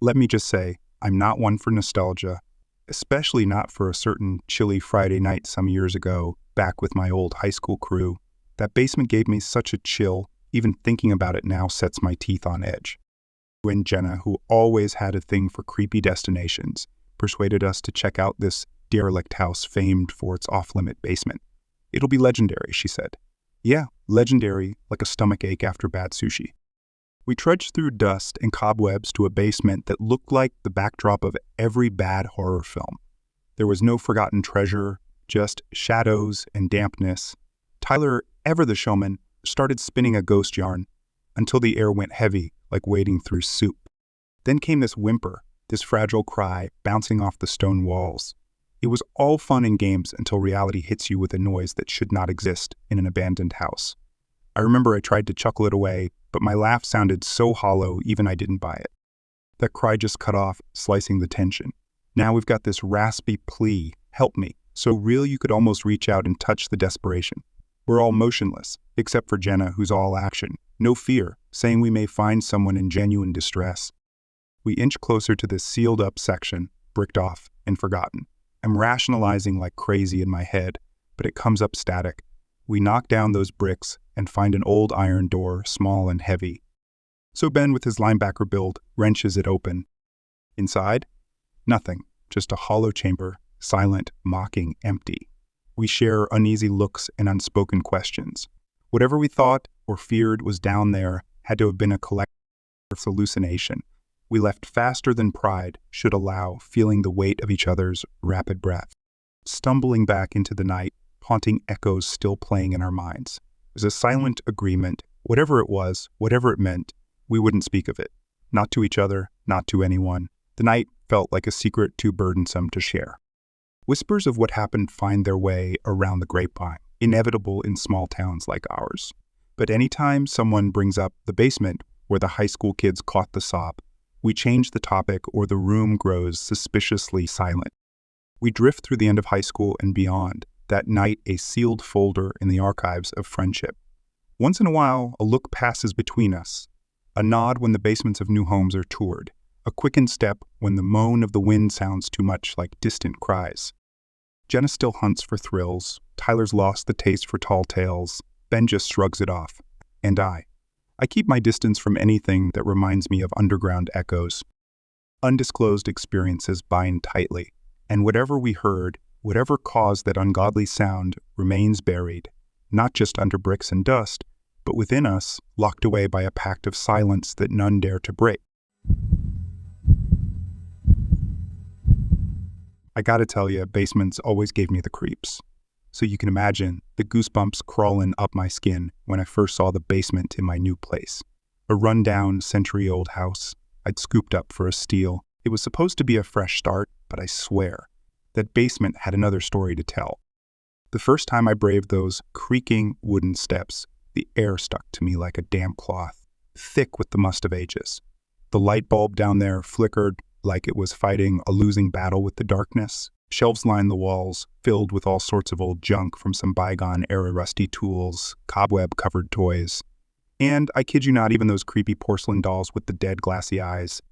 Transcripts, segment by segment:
Let me just say, I'm not one for nostalgia, especially not for a certain chilly Friday night some years ago, back with my old high school crew. That basement gave me such a chill, even thinking about it now sets my teeth on edge. When Jenna, who always had a thing for creepy destinations, persuaded us to check out this derelict house famed for its off-limit basement. It'll be legendary, she said. Yeah, legendary, like a stomachache after bad sushi. We trudged through dust and cobwebs to a basement that looked like the backdrop of every bad horror film. There was no forgotten treasure, just shadows and dampness. Tyler, ever the showman, started spinning a ghost yarn until the air went heavy, like wading through soup. Then came this whimper, this fragile cry bouncing off the stone walls. It was all fun and games until reality hits you with a noise that should not exist in an abandoned house. I remember I tried to chuckle it away, but my laugh sounded so hollow even I didn't buy it. That cry just cut off, slicing the tension. Now we've got this raspy plea, help me, so real you could almost reach out and touch the desperation. We're all motionless, except for Jenna, who's all action. No fear, saying we may find someone in genuine distress. We inch closer to this sealed-up section, bricked off and forgotten. I'm rationalizing like crazy in my head, but it comes up static. We knock down those bricks and find an old iron door, small and heavy. So Ben, with his linebacker build, wrenches it open. Inside? Nothing, just a hollow chamber, silent, mocking, empty. We share uneasy looks and unspoken questions. Whatever we thought or feared was down there had to have been a collective hallucination. We left faster than pride should allow, feeling the weight of each other's rapid breath. Stumbling back into the night, haunting echoes still playing in our minds. It was a silent agreement. Whatever it was, whatever it meant, we wouldn't speak of it. Not to each other, not to anyone. The night felt like a secret too burdensome to share. Whispers of what happened find their way around the grapevine, inevitable in small towns like ours. But anytime someone brings up the basement where the high school kids caught the sob, we change the topic or the room grows suspiciously silent. We drift through the end of high school and beyond, that night a sealed folder in the archives of friendship. Once in a while, a look passes between us, a nod when the basements of new homes are toured, a quickened step when the moan of the wind sounds too much like distant cries. Jenna still hunts for thrills, Tyler's lost the taste for tall tales, Ben just shrugs it off, and I keep my distance from anything that reminds me of underground echoes. Undisclosed experiences bind tightly, and whatever we heard, whatever caused that ungodly sound, remains buried, not just under bricks and dust, but within us, locked away by a pact of silence that none dare to break. I gotta tell you, basements always gave me the creeps. So you can imagine the goosebumps crawling up my skin when I first saw the basement in my new place. A rundown, century-old house I'd scooped up for a steal. It was supposed to be a fresh start, but I swear, that basement had another story to tell. The first time I braved those creaking wooden steps, the air stuck to me like a damp cloth, thick with the must of ages. The light bulb down there flickered like it was fighting a losing battle with the darkness. Shelves lined the walls, filled with all sorts of old junk from some bygone-era rusty tools, cobweb-covered toys. And, I kid you not, even those creepy porcelain dolls with the dead glassy eyes.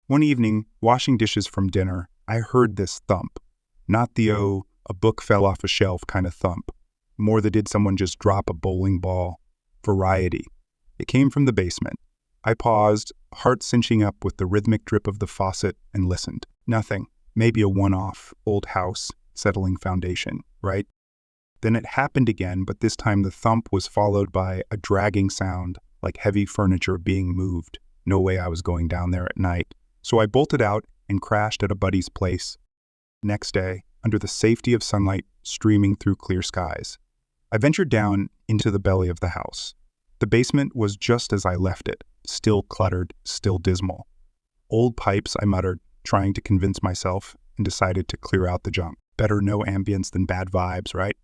One evening, washing dishes from dinner, I heard this thump. Not the, a book fell off a shelf kind of thump. More the did someone just drop a bowling ball. Variety. It came from the basement. I paused, heart cinching up with the rhythmic drip of the faucet, and listened. Nothing. Maybe a one-off, old house, settling foundation, right? Then it happened again, but this time the thump was followed by a dragging sound, like heavy furniture being moved. No way I was going down there at night. So I bolted out and crashed at a buddy's place. Next day, under the safety of sunlight streaming through clear skies, I ventured down into the belly of the house. The basement was just as I left it, still cluttered, still dismal. Old pipes, I muttered, trying to convince myself, and decided to clear out the junk. Better no ambience than bad vibes, right?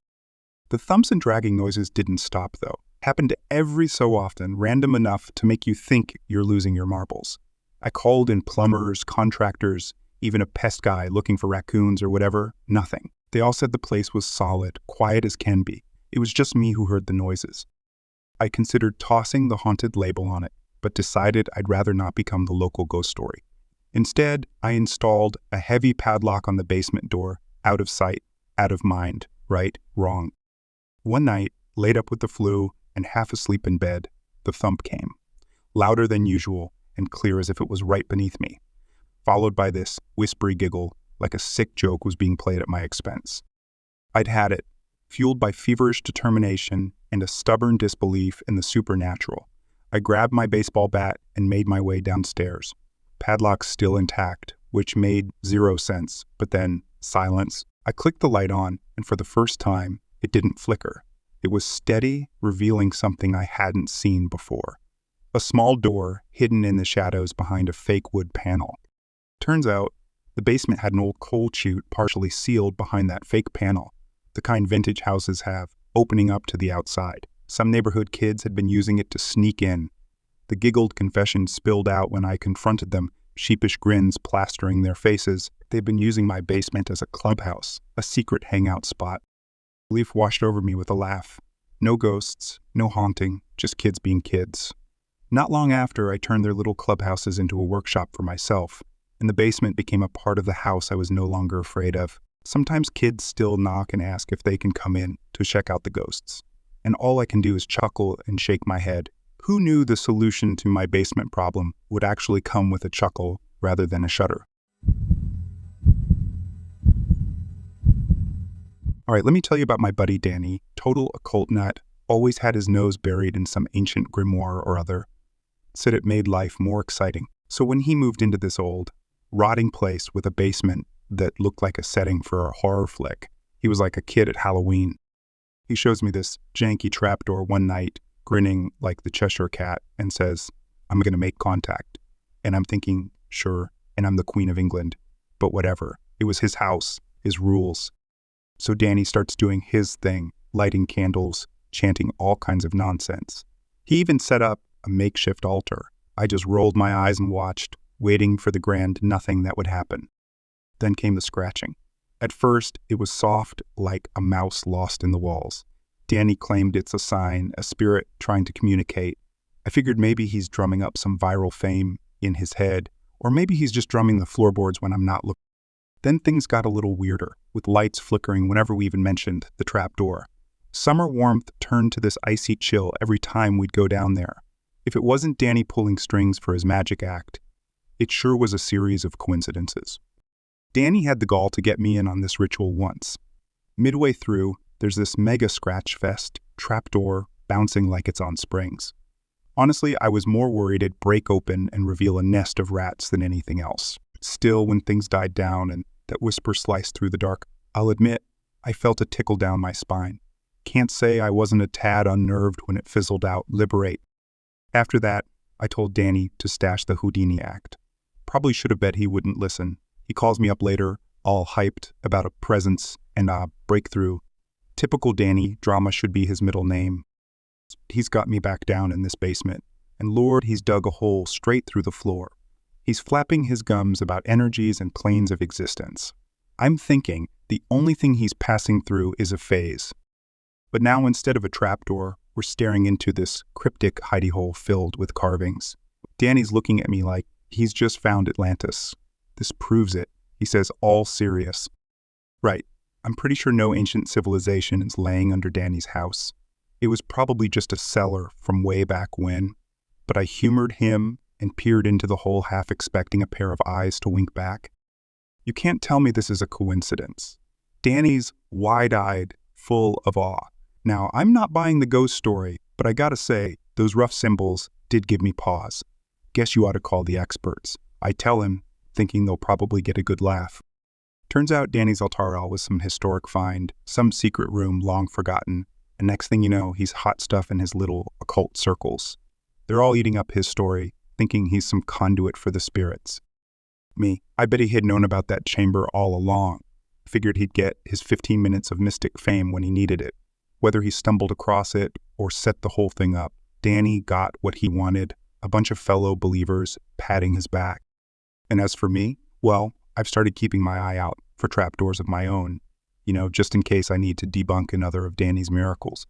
The thumps and dragging noises didn't stop, though. Happened every so often, random enough to make you think you're losing your marbles. I called in plumbers, contractors, even a pest guy looking for raccoons or whatever. Nothing. They all said the place was solid, quiet as can be. It was just me who heard the noises. I considered tossing the haunted label on it, but decided I'd rather not become the local ghost story. Instead, I installed a heavy padlock on the basement door, out of sight, out of mind, right, wrong. One night, laid up with the flu and half asleep in bed, the thump came, louder than usual and clear as if it was right beneath me, followed by this whispery giggle like a sick joke was being played at my expense. I'd had it, fueled by feverish determination and a stubborn disbelief in the supernatural. I grabbed my baseball bat and made my way downstairs, padlock still intact, which made 0 sense, but then silence. I clicked the light on, and for the first time, it didn't flicker. It was steady, revealing something I hadn't seen before. A small door hidden in the shadows behind a fake wood panel. Turns out, the basement had an old coal chute partially sealed behind that fake panel, the kind vintage houses have, opening up to the outside. Some neighborhood kids had been using it to sneak in. The giggled confession spilled out when I confronted them, sheepish grins plastering their faces. They'd been using my basement as a clubhouse, a secret hangout spot. Relief washed over me with a laugh. No ghosts, no haunting, just kids being kids. Not long after, I turned their little clubhouses into a workshop for myself, and the basement became a part of the house I was no longer afraid of. Sometimes kids still knock and ask if they can come in to check out the ghosts, and all I can do is chuckle and shake my head. Who knew the solution to my basement problem would actually come with a chuckle rather than a shudder? All right, let me tell you about my buddy Danny, total occult nut, always had his nose buried in some ancient grimoire or other. Said it made life more exciting. So when he moved into this old, rotting place with a basement that looked like a setting for a horror flick, he was like a kid at Halloween. He shows me this janky trapdoor one night, grinning like the Cheshire Cat, and says, "I'm going to make contact." And I'm thinking, sure, and I'm the Queen of England. But whatever. It was his house, his rules. So Danny starts doing his thing, lighting candles, chanting all kinds of nonsense. He even set up a makeshift altar. I just rolled my eyes and watched, waiting for the grand nothing that would happen. Then came the scratching. At first, it was soft, like a mouse lost in the walls. Danny claimed it's a sign, a spirit trying to communicate. I figured maybe he's drumming up some viral fame in his head, or maybe he's just drumming the floorboards when I'm not looking. Then things got a little weirder, with lights flickering whenever we even mentioned the trapdoor. Summer warmth turned to this icy chill every time we'd go down there. If it wasn't Danny pulling strings for his magic act, it sure was a series of coincidences. Danny had the gall to get me in on this ritual once. Midway through, there's this mega scratch fest, trapdoor, bouncing like it's on springs. Honestly, I was more worried it'd break open and reveal a nest of rats than anything else. Still, when things died down and that whisper sliced through the dark, I'll admit, I felt a tickle down my spine. Can't say I wasn't a tad unnerved when it fizzled out, liberate. After that, I told Danny to stash the Houdini act. Probably should have bet he wouldn't listen. He calls me up later, all hyped about a presence and a breakthrough. Typical Danny, drama should be his middle name. He's got me back down in this basement, and Lord, he's dug a hole straight through the floor. He's flapping his gums about energies and planes of existence. I'm thinking the only thing he's passing through is a phase. But now instead of a trapdoor, we're staring into this cryptic hidey hole filled with carvings. Danny's looking at me like he's just found Atlantis. This proves it, he says, all serious. Right, I'm pretty sure no ancient civilization is laying under Danny's house. It was probably just a cellar from way back when. But I humored him and peered into the hole half expecting a pair of eyes to wink back. You can't tell me this is a coincidence. Danny's wide-eyed, full of awe. Now, I'm not buying the ghost story, but I gotta say, those rough symbols did give me pause. Guess you ought to call the experts. I tell him, thinking they'll probably get a good laugh. Turns out Danny's altar was some historic find, some secret room long forgotten, and next thing you know, he's hot stuff in his little occult circles. They're all eating up his story, thinking he's some conduit for the spirits. Me, I bet he had known about that chamber all along. Figured he'd get his 15 minutes of mystic fame when he needed it. Whether he stumbled across it or set the whole thing up, Danny got what he wanted, a bunch of fellow believers patting his back. And as for me, well, I've started keeping my eye out for trapdoors of my own, just in case I need to debunk another of Danny's miracles.